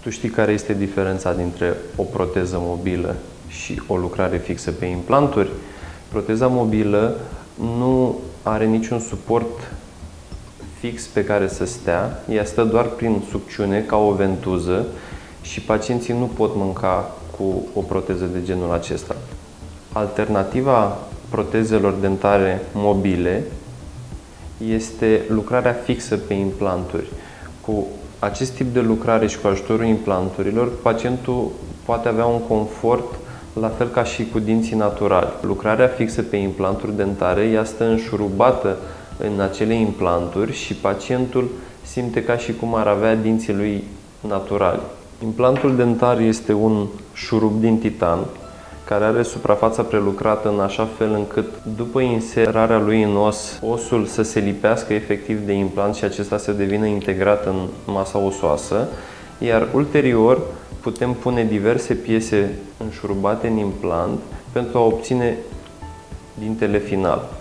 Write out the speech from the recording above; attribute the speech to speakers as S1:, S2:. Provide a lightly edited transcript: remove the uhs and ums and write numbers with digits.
S1: Tu știi care este diferența dintre o proteză mobilă și o lucrare fixă pe implanturi? Proteza mobilă nu are niciun suport fix pe care să stea, ea stă doar prin sucțiune, ca o ventuză, și pacienții nu pot mânca cu o proteză de genul acesta. Alternativa protezelor dentare mobile este lucrarea fixă pe implanturi. Cu acest tip de lucrare și cu ajutorul implanturilor, pacientul poate avea un confort la fel ca și cu dinții naturali. Lucrarea fixă pe implanturi dentare, ea stă înșurubată în acele implanturi și pacientul simte ca și cum ar avea dinții lui naturali. Implantul dentar este un șurub din titan care are suprafața prelucrată în așa fel încât după inserarea lui în os, osul să se lipească efectiv de implant și acesta să devină integrat în masa osoasă, iar ulterior putem pune diverse piese înșurubate în implant pentru a obține dintele final.